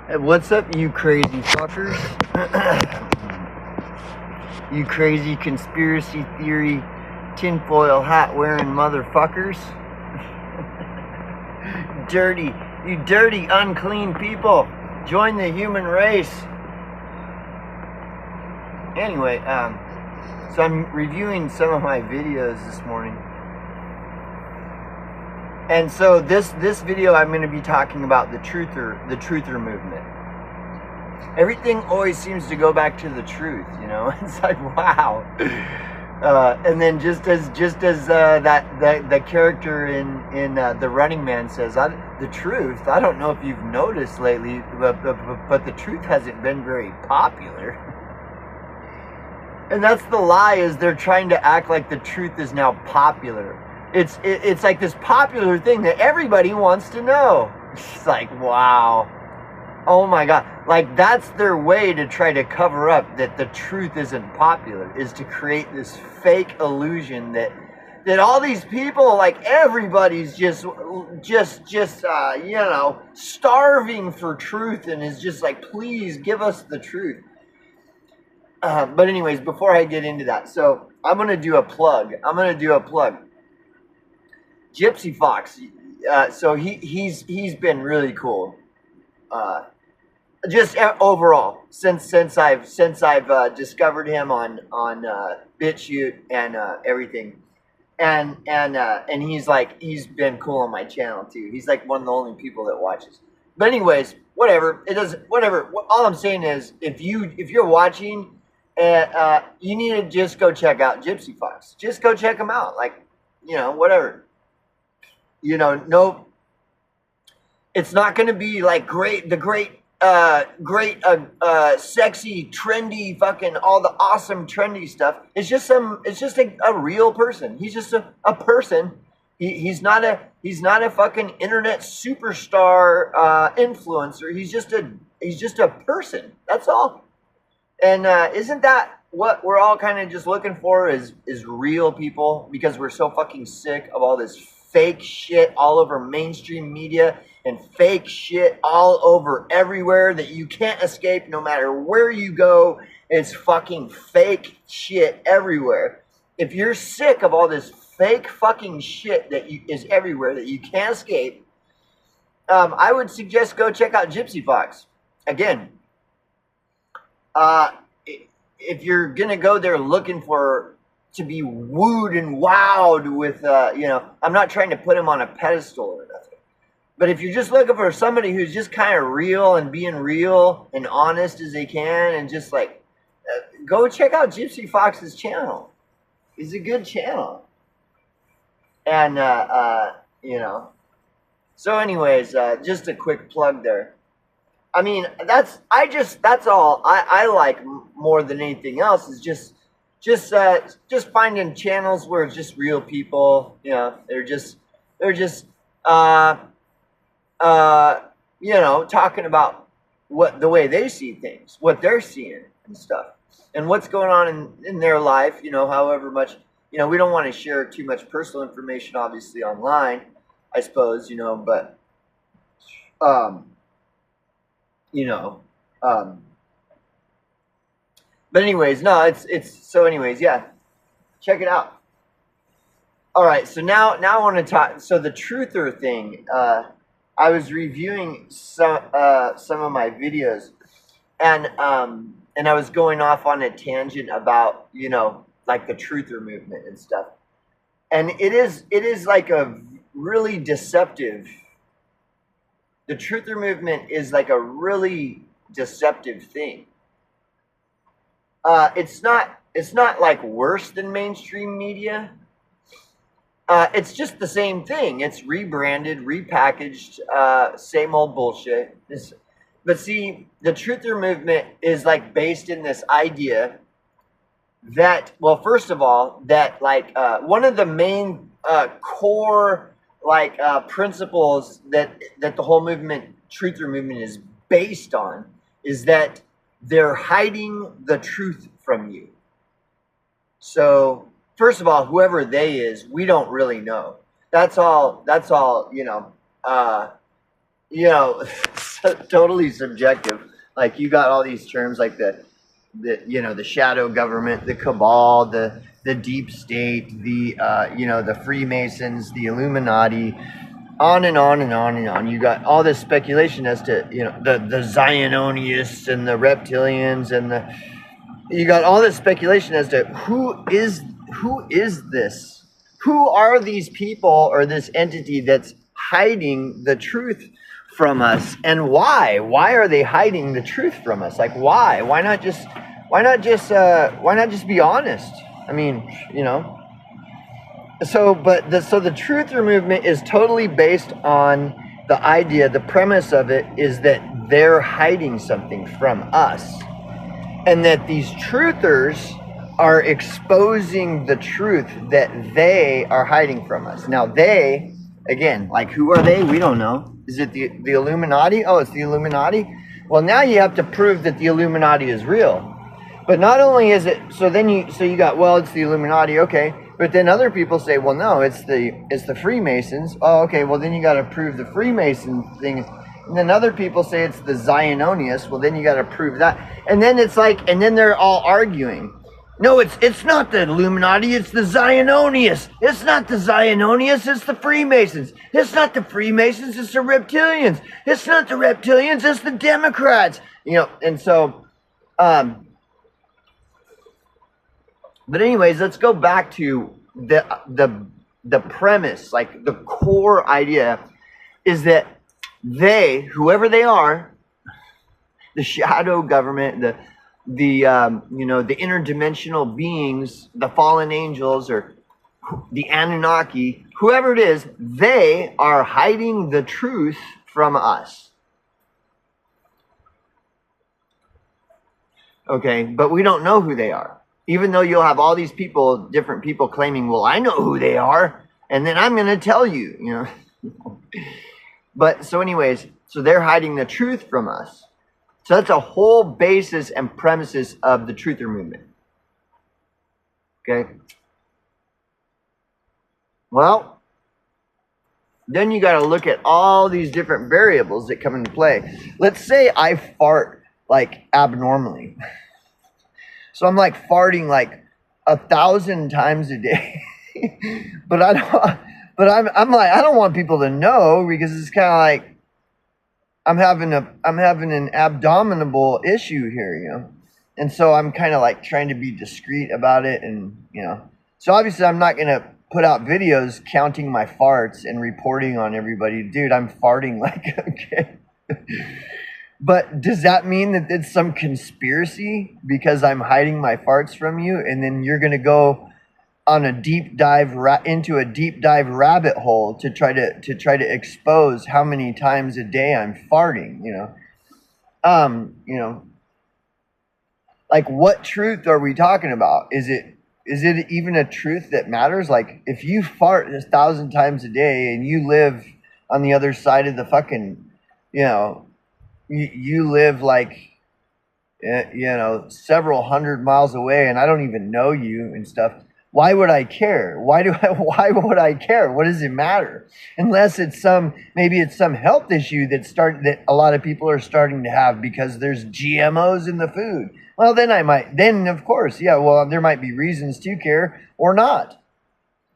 Hey, what's up, you crazy fuckers? You crazy conspiracy theory tinfoil hat wearing motherfuckers? You dirty, unclean people. Join the human race. Anyway, so I'm reviewing some of my videos this morning. And so this video I'm going to be talking about the truther movement. Everything always seems to go back to the truth, you know. It's like, wow. And then just as the character in The Running Man says, the truth. I don't know if you've noticed lately, but the truth hasn't been very popular. And that's the lie, is they're trying to act like the truth is now popular. It's like this popular thing that everybody wants to know. It's like, wow. Oh my God. Like, that's their way to try to cover up that the truth isn't popular, is to create this fake illusion that all these people, like, everybody's just you know, starving for truth and is just like, please give us the truth. But anyways, before I get into that, so I'm going to do a plug. Gypsy Fox. So he's been really cool. Just overall, since I've discovered him on BitChute and everything, and he's been cool on my channel too. He's like one of the only people that watches. But anyways, whatever. It doesn't. Whatever. All I'm saying is, if you're watching, you need to just go check out Gypsy Fox. Just go check him out. Like, you know, whatever. You know, no. It's not going to be like sexy, trendy, fucking all the awesome trendy stuff. It's just a real person. He's just a person. He's not a fucking internet superstar influencer. He's just a person. That's all. And isn't that what we're all kind of just looking for, is real people? Because we're so fucking sick of all this fake shit all over mainstream media and fake shit all over everywhere that you can't escape no matter where you go. It's fucking fake shit everywhere. If you're sick of all this fake fucking shit that is everywhere that you can't escape, I would suggest go check out Gypsy Fox. Again, if you're gonna go there looking to be wooed and wowed with, you know, I'm not trying to put him on a pedestal or nothing. But if you're just looking for somebody who's just kind of real and being real and honest as they can, and just like, go check out Gypsy Fox's channel. It's a good channel. And, you know. So anyways, just a quick plug there. I mean, that's all I like more than anything else, is just finding channels where it's just real people. You know, they're just you know, talking about the way they see things, what they're seeing and stuff, and what's going on in their life. You know, however much, you know, we don't want to share too much personal information, obviously, online, I suppose, you know, but you know, but anyways, no, so anyways, yeah, check it out. All right, so now I want to talk. So the truther thing, I was reviewing some of my videos, and I was going off on a tangent about, you know, like the truther movement and stuff, and it is like a really deceptive. The truther movement is like a really deceptive thing. It's not like worse than mainstream media. It's just the same thing. It's rebranded, repackaged, same old bullshit. But see, the truther movement is like based in this idea that, well, first of all, that like one of the main core like principles that the whole truther movement is based on, is that they're hiding the truth from you. So first of all, whoever they is, we don't really know. That's all, you know, totally subjective. Like you got all these terms like the the shadow government, the cabal, the deep state, the Freemasons, the Illuminati, on and on and on and on. You got all this speculation as to the Zionists and the reptilians and you got all this speculation as to who is this? Who are these people or this entity that's hiding the truth from us, and why? Why are they hiding the truth from us? Like why? Why not just be honest? I mean, So the truther movement is totally based on the idea, the premise of it is that they're hiding something from us. And that these truthers are exposing the truth that they are hiding from us. Now they, again, like who are they? We don't know. Is it the Illuminati? Oh, it's the Illuminati? Well, now you have to prove that the Illuminati is real. But not only is it, so you got, well, it's the Illuminati, okay. But then other people say, well, no, it's the Freemasons. Oh, okay, well, then you got to prove the Freemason thing. And then other people say it's the Zionists. Well, then you got to prove that. And then it's like, and then they're all arguing. No, it's not the Illuminati, it's the Zionists. It's not the Zionists, it's the Freemasons. It's not the Freemasons, it's the reptilians. It's not the reptilians, it's the Democrats. And so, but anyways, let's go back to the premise, like the core idea is that they, whoever they are, the shadow government, the interdimensional beings, the fallen angels, or the Anunnaki, whoever it is, they are hiding the truth from us. Okay, but we don't know who they are. Even though you'll have all these people, different people claiming, well, I know who they are, and then I'm going to tell you, But so anyways, so they're hiding the truth from us. So that's a whole basis and premises of the truther movement. Okay. Well, then you got to look at all these different variables that come into play. Let's say I fart like abnormally. So I'm like farting like 1,000 times a day. But I'm like, I don't want people to know, because it's kind of like I'm having an abdominal issue here, And so I'm kind of like trying to be discreet about it, and so obviously I'm not going to put out videos counting my farts and reporting on everybody. Dude, I'm farting like, okay. But does that mean that it's some conspiracy because I'm hiding my farts from you, and then you're going to go on a deep dive into a deep dive rabbit hole to try to expose how many times a day I'm farting, like what truth are we talking about? Is it even a truth that matters? Like if you fart 1,000 times a day and you live on the other side of the fucking, you live like, several hundred miles away, and I don't even know you and stuff. Why would I care? Why would I care? What does it matter? Unless it's maybe it's some health issue that a lot of people are starting to have because there's GMOs in the food. Well, then of course, yeah, well, there might be reasons to care or not.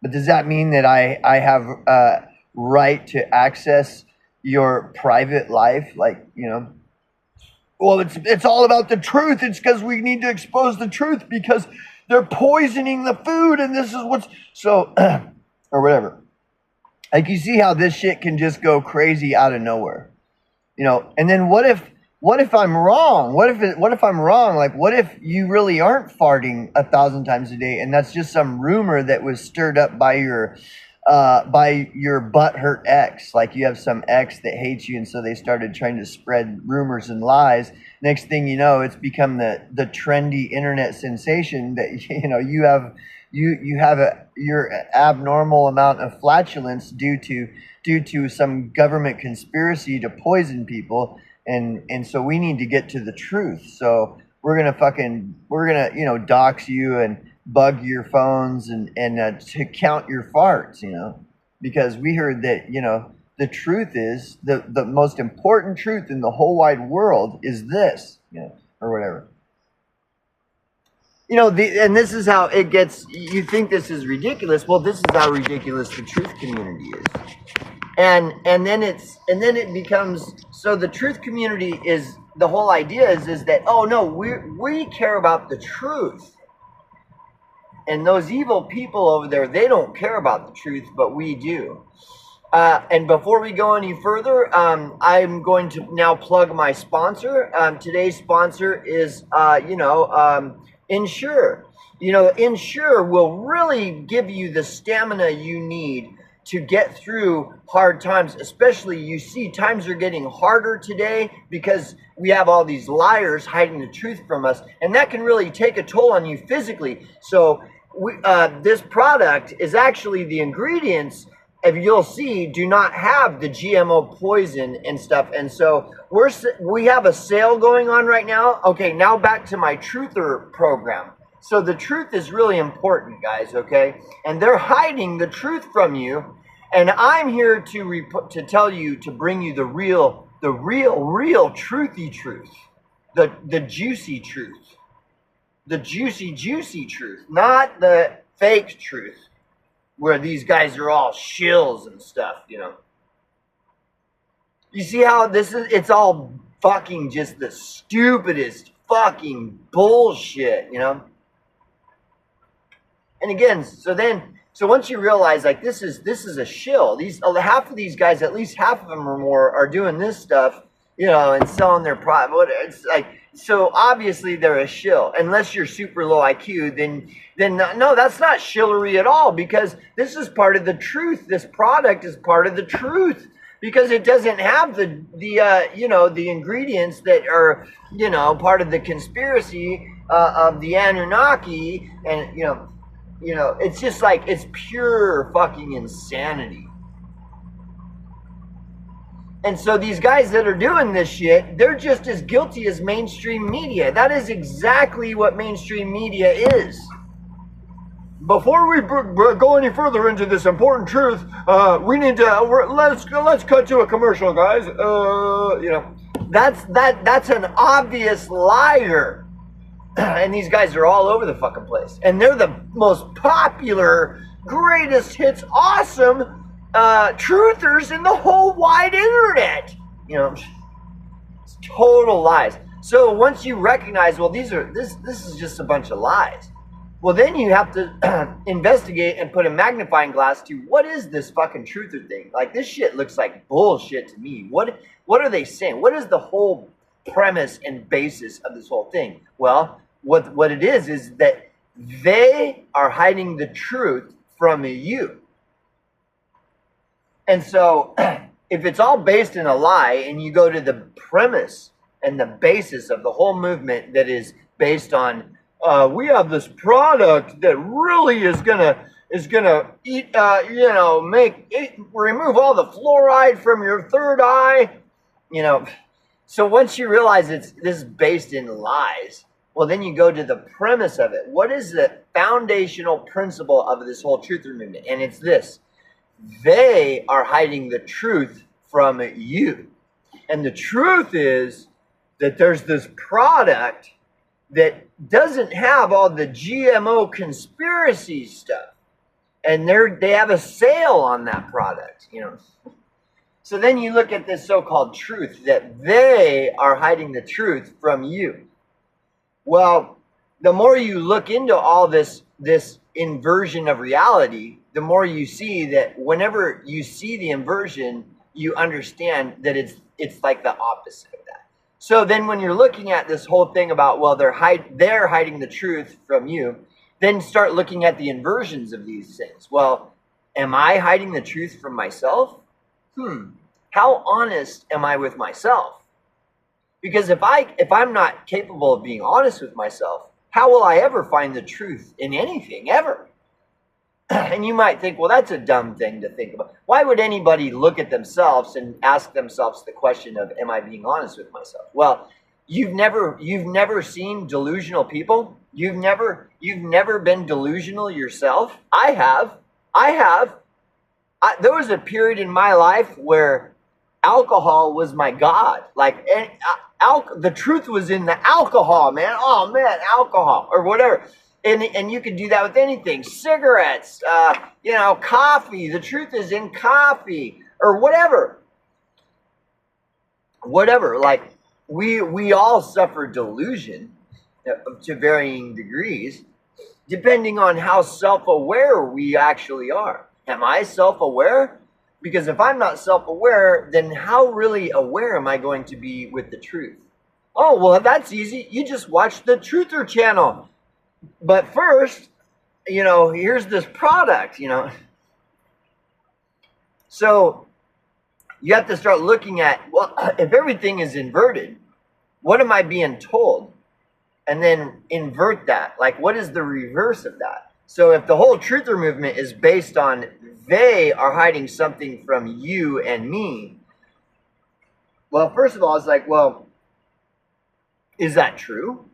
But does that mean that I have a right to access your private life? Like, well, it's all about the truth. It's because we need to expose the truth because they're poisoning the food, and this is what's so, or whatever. Like, you see how this shit can just go crazy out of nowhere, And then what if I'm wrong? What if I'm wrong? Like, what if you really aren't farting 1,000 times a day, and that's just some rumor that was stirred up by your butthurt ex? Like, you have some ex that hates you, and so they started trying to spread rumors and lies. Next thing you know, it's become the trendy internet sensation that you have your abnormal amount of flatulence due to some government conspiracy to poison people, and so we need to get to the truth. So we're gonna dox you and bug your phones and to count your farts, because we heard that The truth is, the most important truth in the whole wide world is this, or whatever. And this is how it gets. You think this is ridiculous? Well, this is how ridiculous the truth community is. And then it becomes, so the truth community is, the whole idea is that, oh no, we care about the truth. And those evil people over there, they don't care about the truth, but we do. And before we go any further, I'm going to now plug my sponsor. Today's sponsor is, Ensure. Ensure will really give you the stamina you need to get through hard times. Especially, you see, times are getting harder today because we have all these liars hiding the truth from us, and that can really take a toll on you physically. So this product is actually, the ingredients, if you'll see, do not have the GMO poison and stuff. And so we have a sale going on right now. Okay, now back to my Truther program. So the truth is really important, guys, okay? And they're hiding the truth from you. And I'm here to tell you, to bring you the real truthy truth. The juicy truth. The juicy truth. Not the fake truth, where these guys are all shills and stuff, You see how this is? It's all fucking just the stupidest fucking bullshit, And again, so once you realize, like, this is a shill. Half of these guys, at least half of them or more, are doing this stuff, and selling their product. It's like, so obviously they're a shill. Unless you're super low IQ, then no, that's not shillery at all, because this is part of the truth. This product is part of the truth, because it doesn't have the ingredients that are, part of the conspiracy of the Anunnaki, and it's just like, it's pure fucking insanity. And so these guys that are doing this shit, they're just as guilty as mainstream media. That is exactly what mainstream media is. Before we go any further into this important truth, we need to let's cut to a commercial, guys. That's an obvious liar. And these guys are all over the fucking place. And they're the most popular, greatest hits, awesome truthers in the whole wide internet. It's total lies. So once you recognize, well, this is just a bunch of lies. Well, then you have to investigate and put a magnifying glass to, what is this fucking truther thing? Like, this shit looks like bullshit to me. What are they saying? What is the whole premise and basis of this whole thing? Well, what it is that they are hiding the truth from you. And so if it's all based in a lie, and you go to the premise and the basis of the whole movement that is based on, we have this product that really is gonna eat, remove all the fluoride from your third eye, So once you realize this is based in lies, well, then you go to the premise of it. What is the foundational principle of this whole truther movement? And it's this: they are hiding the truth from you. And the truth is that there's this product that doesn't have all the GMO conspiracy stuff. And they have a sale on that product, So then you look at this so-called truth, that they are hiding the truth from you. Well, the more you look into all this inversion of reality, the more you see that whenever you see the inversion, you understand that it's like the opposite of that. So then when you're looking at this whole thing about, well, they're hiding the truth from you, then start looking at the inversions of these things. Well, am I hiding the truth from myself? How honest am I with myself? Because if I'm not capable of being honest with myself, how will I ever find the truth in anything, ever? And you might think, well, that's a dumb thing to think about. Why would anybody look at themselves and ask themselves the question of, am I being honest with myself? Well, you've never seen delusional people? You've never been delusional yourself? I have. There was a period in my life where alcohol was my god. Like, and the truth was in the alcohol, man. Oh man, alcohol or whatever. And you can do that with anything. Cigarettes, coffee. The truth is in coffee or whatever. Whatever. Like, we all suffer delusion to varying degrees, depending on how self-aware we actually are. Am I self-aware? Because if I'm not self-aware, then how really aware am I going to be with the truth? Oh, well, that's easy. You just watch the Truther channel. But first, here's this product, So you have to start looking at, well, if everything is inverted, what am I being told? And then invert that. Like, what is the reverse of that? So if the whole Truther movement is based on they are hiding something from you and me, well, first of all, it's like, well, is that true?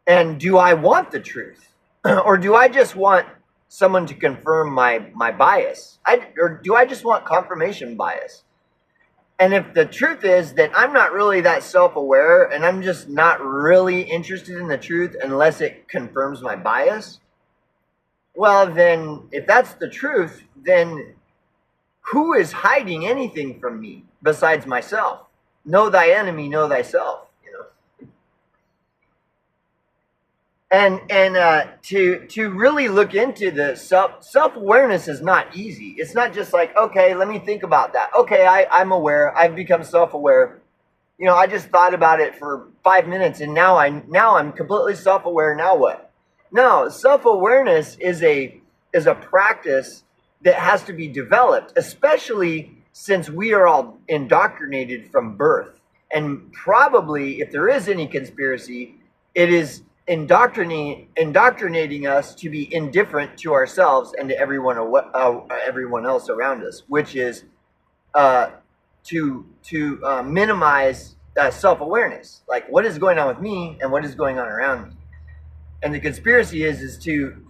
And do I want the truth? Or do I just want someone to confirm my bias? Or do I just want confirmation bias? And if the truth is that I'm not really that self-aware and I'm just not really interested in the truth unless it confirms my bias, well, then if that's the truth, then who is hiding anything from me besides myself? Know thy enemy, know thyself. And to really look into the self-awareness is not easy. It's not just like, okay, let me think about that. Okay, I'm aware. I've become self-aware. I just thought about it for 5 minutes and now I'm completely self-aware. Now what? No, self-awareness is a practice that has to be developed, especially since we are all indoctrinated from birth. And probably, if there is any conspiracy, it is indoctrinating us to be indifferent to ourselves and to everyone else around us, which is to minimize self-awareness. Like, what is going on with me and what is going on around me? And the conspiracy is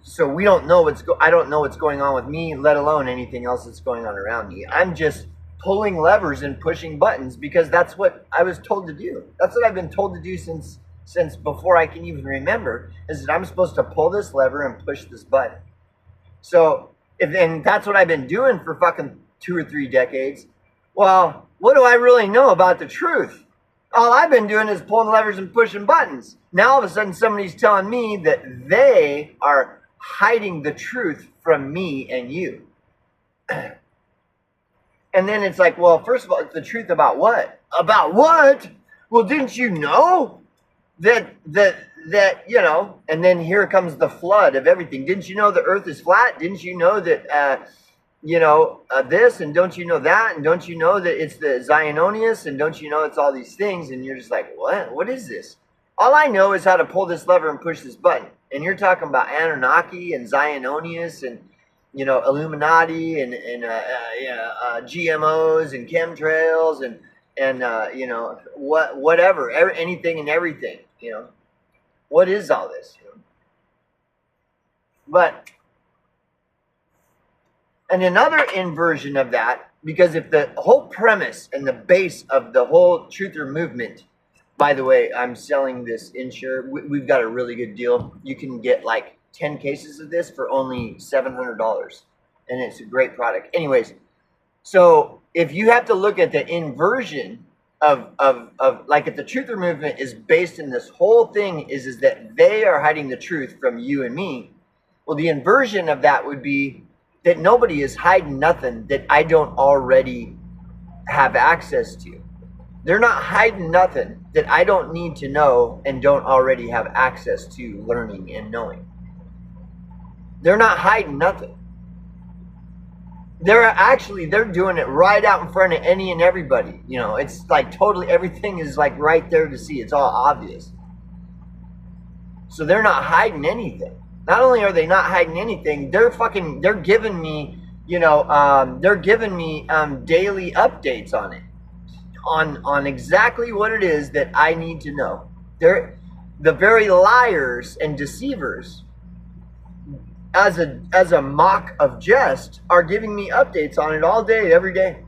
so we don't know I don't know what's going on with me, let alone anything else that's going on around me. I'm just pulling levers and pushing buttons because that's what I was told to do. That's what I've been told to do since before I can even remember, is that I'm supposed to pull this lever and push this button. So, and that's what I've been doing for fucking 2 or 3 decades. Well, what do I really know about the truth? All I've been doing is pulling levers and pushing buttons. Now all of a sudden somebody's telling me that they are hiding the truth from me and you. And then it's like, well, first of all, it's the truth about what? About what? Well, didn't you know that and then here comes the flood of everything. Didn't you know the earth is flat? Didn't you know that this, and don't you know that, and don't you know that it's the Ziononius, and don't you know it's all these things? And you're just like, what is this? All I know is how to pull this lever and push this button. And you're talking about Anunnaki and Ziononius and Illuminati and GMOs and chemtrails and whatever, anything and everything. What is all this? But and another inversion of that, because if the whole premise and the base of the whole Truther movement, by the way, I'm selling this Ensure. We've got a really good deal. You can get like 10 cases of this for only $700, and it's a great product. Anyways, so if you have to look at the inversion of like, if the Truther movement is based in this whole thing is that they are hiding the truth from you and me. Well, the inversion of that would be that nobody is hiding nothing that I don't already have access to. They're not hiding nothing that I don't need to know and don't already have access to learning and knowing. They're not hiding nothing. They're doing it right out in front of any and everybody. It's like totally, everything is like right there to see. It's all obvious. So they're not hiding anything. Not only are they not hiding anything, they're giving me, they're giving me daily updates on it, on exactly what it is that I need to know. They're the very liars and deceivers as a mock of jest, are giving me updates on it all day, every day.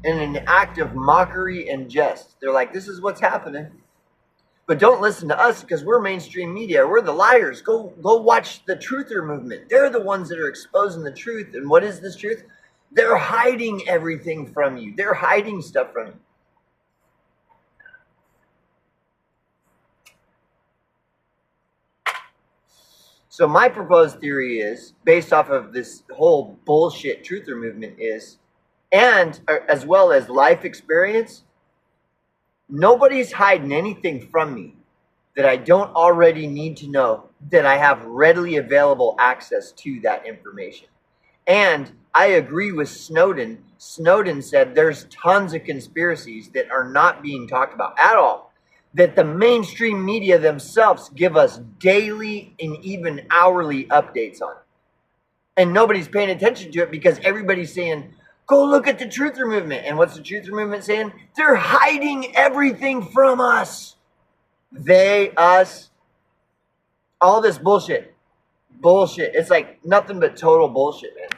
In an act of mockery and jest. They're like, this is what's happening. But don't listen to us because we're mainstream media. We're the liars. Go watch the truther movement. They're the ones that are exposing the truth. And what is this truth? They're hiding everything from you. They're hiding stuff from you. So my proposed theory is, based off of this whole bullshit truther movement, is, and as well as life experience, nobody's hiding anything from me that I don't already need to know, that I have readily available access to that information. And I agree with Snowden. Snowden said there's tons of conspiracies that are not being talked about at all, that the mainstream media themselves give us daily and even hourly updates on. And nobody's paying attention to it because everybody's saying, go look at the truther movement. And what's the truther movement saying? They're hiding everything from us. They, us, all this bullshit. Bullshit. It's like nothing but total bullshit, man.